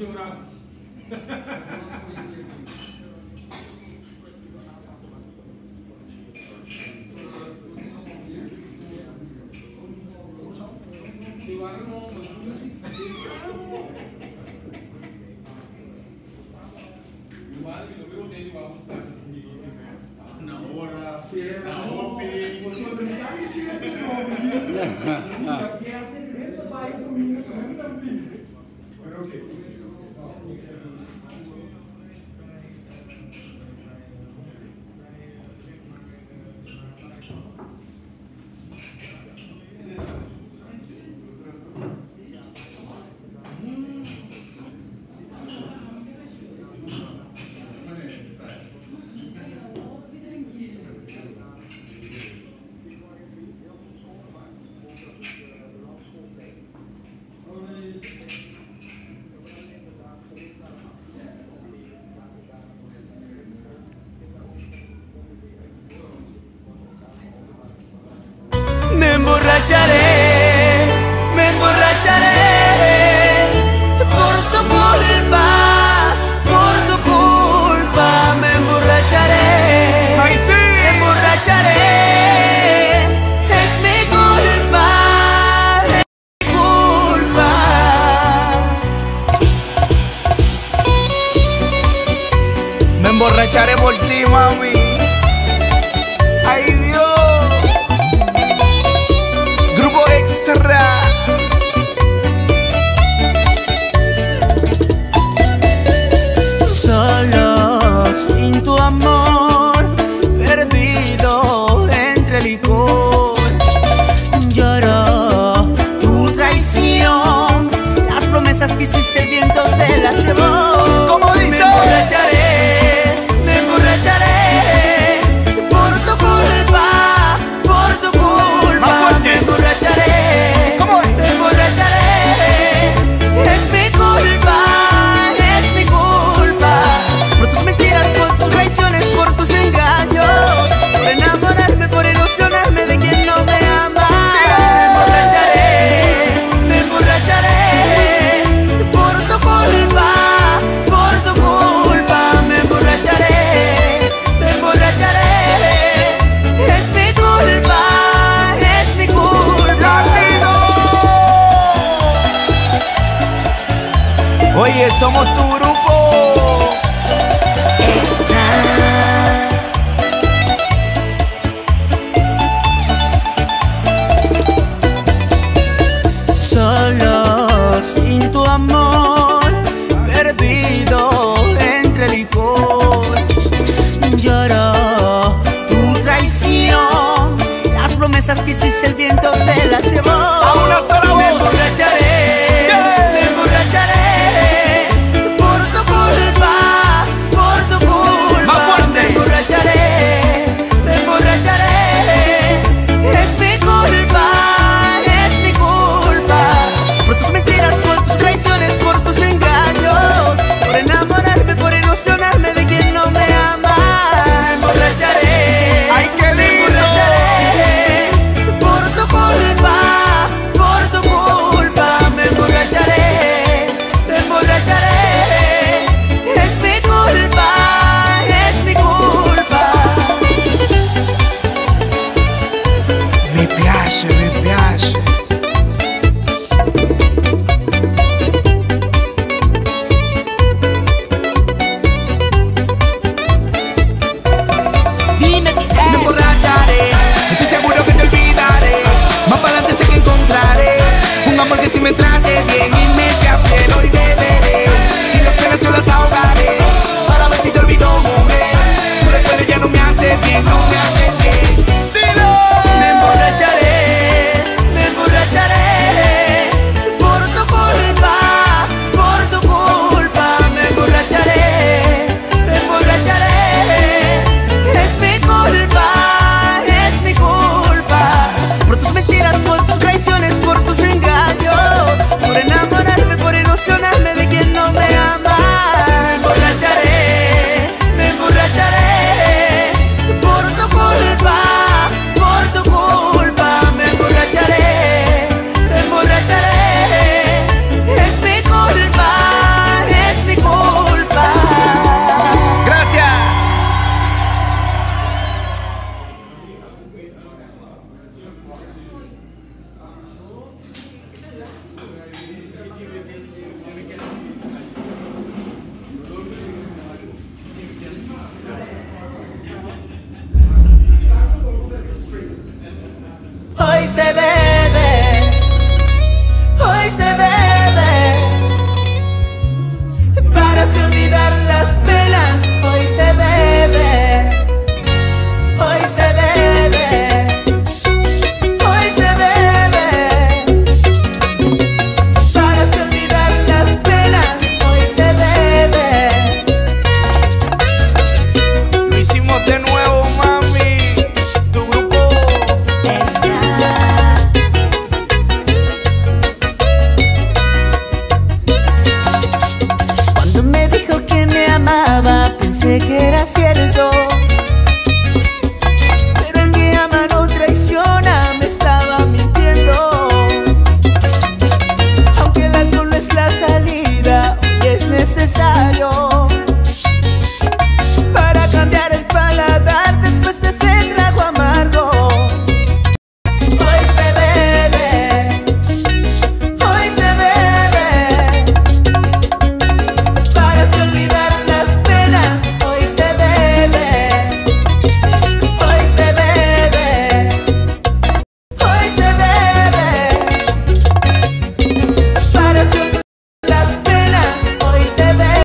llorar. Na hora, na open. Você vai brincar em cima do nome. Já quer aprender a trabalhar comigo também. Mas ok. Me emborracharé por tu culpa, me emborracharé. ¡Ay, sí! Me emborracharé, es mi culpa, es mi culpa. Me emborracharé por ti, mami. Ay, Dios. Grupo Extra. Solo sin tu amor, perdido entre licor. Lloró tu traición, las promesas que hiciste el viento se las llevó. ¿Cómo dice? Me emborracharé por tu culpa, por tu culpa. Más fuerte. Me emborracharé, ¿Cómo es? me emborracharé, es mi culpa, es mi culpa. Por tus mentiras, por tus traiciones, por tus engaños, por enamorarme, por ilusionarme de quien no me ama. Me emborracharé por tu culpa, por tu culpa. Me emborracharé, es mi culpa, es mi culpa. Oye, somos tu grupo Extra. Solo sin tu amor, perdido entre licor. Lloró tu traición, las promesas que hiciste el viento se las llevó. a una sola Me voz. emborracharé, Yeah. me emborracharé por tu culpa, por tu culpa. Más fuerte. Me emborracharé, es mi culpa, es mi culpa. Por tus mentiras, por tus traiciones, por tus engaños, por enamorarme, por ilusionarme de quien no me ama. Me emborracharé. ¡Ay, qué Me lindo! emborracharé por tu culpa, por tu se bebe, hoy se bebe. Para así olvidar las penas, hoy se bebe, hoy se bebe, hoy se bebe. Para así olvidar las penas, hoy se bebe. Lo hicimos de nuevo, mami. Tu grupo Extra. Cuando me dijo que me amaba, pensé que era cierto. Pero el que ama no traiciona, me estaba mintiendo. Aunque el alcohol no es la salida, hoy es necesario.